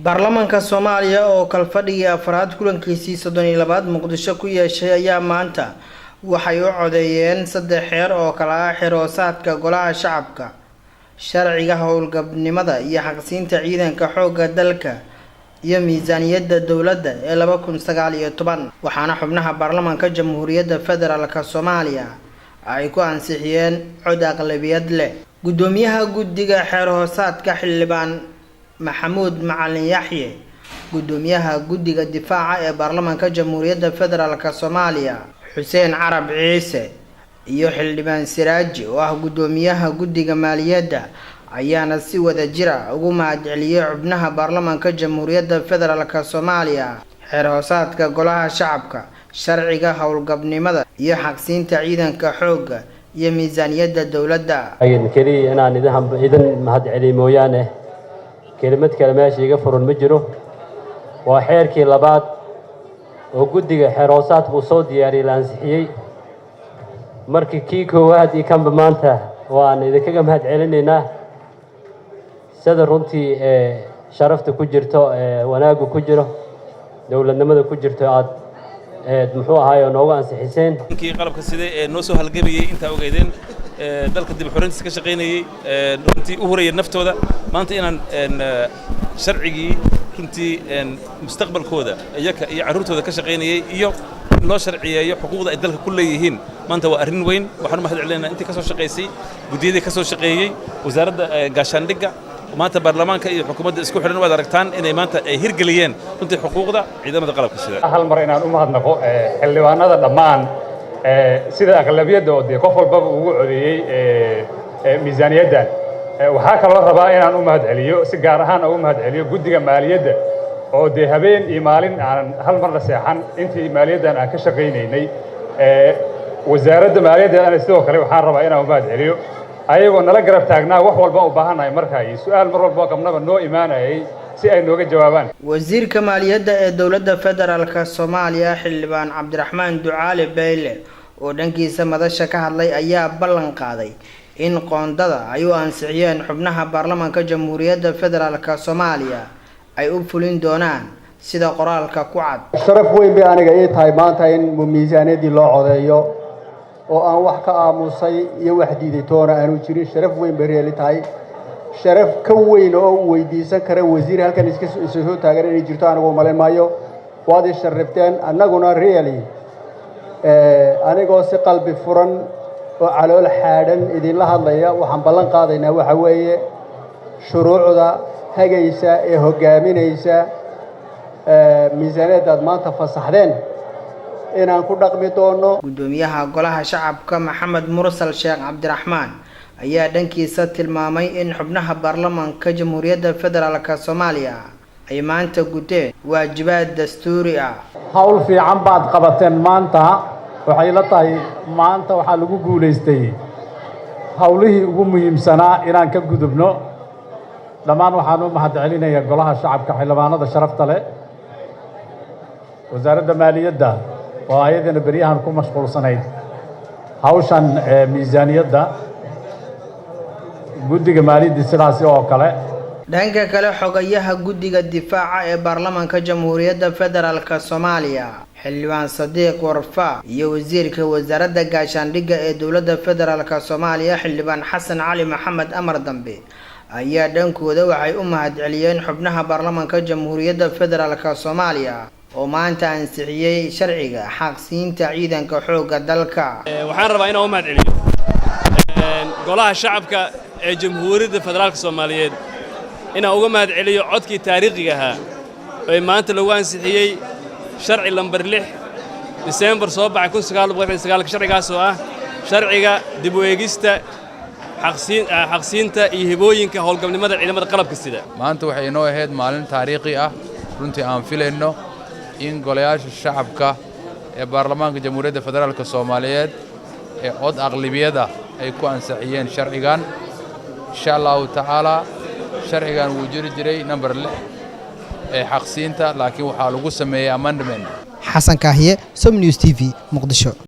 baarlamaanka Soomaaliya oo kalfadhiga afraad kulankiisii 32 Muqdisho ku yeeshay ayaa maanta waxay u codeeyeen 3 xeer oo kala ah xiroosaadka golaha shacabka, sharciga howlgabnimada iyo xaqsiinta ciidanka xoogga dalka iyo miisaaniyadda dawladda ee 2019 waxaana xubnaha baarlamaanka Jamhuuriyadda Federaalka Soomaaliya ay ku ansixiyeen cod aqlabiyad leh. Gudoomiyaha guddiga xiroosaadka Xildhibaan Maxamuud Macalin Yaxye, gudoomiyaha guddiga difaaca ee baarlamaanka Jamhuuriyadda Federaalka Soomaaliya Xuseen Carab Ciise iyo Xildhibaan Siraaji oo ah gudoomiyaha guddiga maaliyadda ayaana si wada jir ah ugu mahadceliyay xubnaha baarlamaanka Jamhuuriyadda Federaalka Soomaaliya xiroosaadka golaha shacabka, sharciga howlgabnimada iyo xaqsiinta ciidanka xoogga iyo miisaaniyadda dawladda. ayaan kaliya inaan idin mahadceliyo mooyaane كلمات كلمات يجا فرن مجرو وحير كلابات وجودي حراسات وصوت يعني لانسحي مركي كيكو واحد يكمل بمانته وأنا إذا كم هاد علنينا سدرونتي شرفت كجرتو وناجو كجرو دولة نمذج كجرتو عاد محوها هاي ونوع أنسحسين كي قلب كسيدة نوسو هالجبي أنت وجيدين dalka dib xoreysiga ka shaqeynayay runtii u horeeyay naftooda maanta inaan sharcigi runtii mustaqbalkooda iyaga iyo caruurtooda ka shaqeynayay iyo loo sharciyeeyo xuquuqda ay dalka ku leeyihiin maanta waa arrin weyn waxaan mahad celinaynaa intii ka soo shaqeysay gudiyada ka soo shaqeeyay wasaaradda gaashaandhigga maanta baarlamaanka iyo xukuumadda isku xidhan waad aragtaan inay maanta ay hirgeliyeen runtii xuquuqda ciidamada qalabka sida hal mar inaan u mahadnaqo xildhibaanada dhammaan sida aqlabiyadda oo qof walba ugu codeeyay miisaaniyaddan waxa kale oo rabaa inaan u mahadceliyo si gaar ahaan ugu mahadceliyo guddiga maaliyadda oo habeen iyo maalin aan hal mar la seexan intii maaliyaddan aan ka shaqeynaynay wasaaradda maaliyadda aan sidoo kale waxaan rabaa inaan u mahadceliyo ayagoo nala garab taagnaa wax walba u baahanahay markaa iyo su'aal mar walba qabnaba noo imaanayay si ay nooga jawaabaan. wasiirka maaliyadda ee dawladda federaalka Soomaaliya Xildhibaan Cabdiraxmaan Ducaale Beyle oo dhankiisa madasha ka hadlay ayaa ballan qaaday in qoondada ay u ansixiyeen xubnaha baarlamaanka Jamhuuriyadda Federaalka Soomaaliya ay u fulin doonaan sida qoraalka ku cad. sharaf weyn bay aniga ii tahay maanta in miisaaniyadii loo codeeyo oo aan wax ka aamusay iyo wax diiday toona aanu jirin. sharaf weyn bay reeli tahay, sharaf ka weyn oo weydiisan kara wasiir halkan iska soo taagan inay jirto anigu maleen maayo. waad i sharafteen annaguna really anigoo si qalbi furan oo calool xaadhan idinla hadlaya waxaan ballan qaadaynaa waxa weeye shuruucda hagaysa ee hogaaminaysa miisaaniyaddaad maanta fasaxdeen inaan ku dhaqmi doono. gudoomiyaha golaha shacabka Maxamed Mursal Sheekh Cabdiraxmaan ayaa dhankiisa tilmaamay in xubnaha baarlamaanka Jamhuuriyadda Federaalka Soomaaliya ay maanta guteen waajibaad dastuuri ah. hawl fiican baad qabateen maanta waxay la tahay maanta waxa lagu guuleystay hawlihii ugu muhiimsanaa inaan ka gudubno. dhammaan waxaan u mahadcelinayaa golaha shacabka xildhibaanada sharafta leh, wasaaradda maaliyadda oo ayadana beriyahan ku mashquulsanayd hawshan miisaaniyadda, guddiga maaliyadda sidaas oo kale. dhanka kale xogayaha guddiga difaaca ee baarlamaanka Jamhuuriyadda Federaalka Soomaaliya Xildhibaan Sadiiq Warfa iyo wasiirka wasaaradda gaashaandhigga ee dawladda Federaalka Soomaaliya Xildhibaan Xasan Cali Maxamed Amar Dambe ayaa dhankooda waxay u mahadceliyeen xubnaha baarlamaanka Jamhuuriyadda Federaalka Soomaaliya oo maanta ansixiyay sharciga xaqsiinta ciidanka xoogga dalka. waxaan rabaa inaan u mahadceliyo golaha shacabka ee Jamhuuriyadda Federaalka Soomaaliyeed inaan uga mahadceliyo codkii taariikhiga ahaa ee maanta lagu ansixiyay sharci lambar 6 December soo baxay 1999 sharcigaas oo ah sharciga dib u eegista xaqsiinta iyo hibooyinka howlgabnimada ciidamada qalabka sida. maanta waxay inoo ahayd maalin taariikhi ah runtii aan filayno in golayaasha shacabka ee baarlamaanka Jamhuuriyadda Federaalka Soomaaliyeed ee cod aqlabiyada ay ku ansixiyeen sharcigan. insha Allah ta'ala sharcigan wuu jiri jiray number 6 ee xaqsiinta laakiin waxa lagu sameeyay amendment. Xasan Kaahiye, Som News TV, Muqdisho.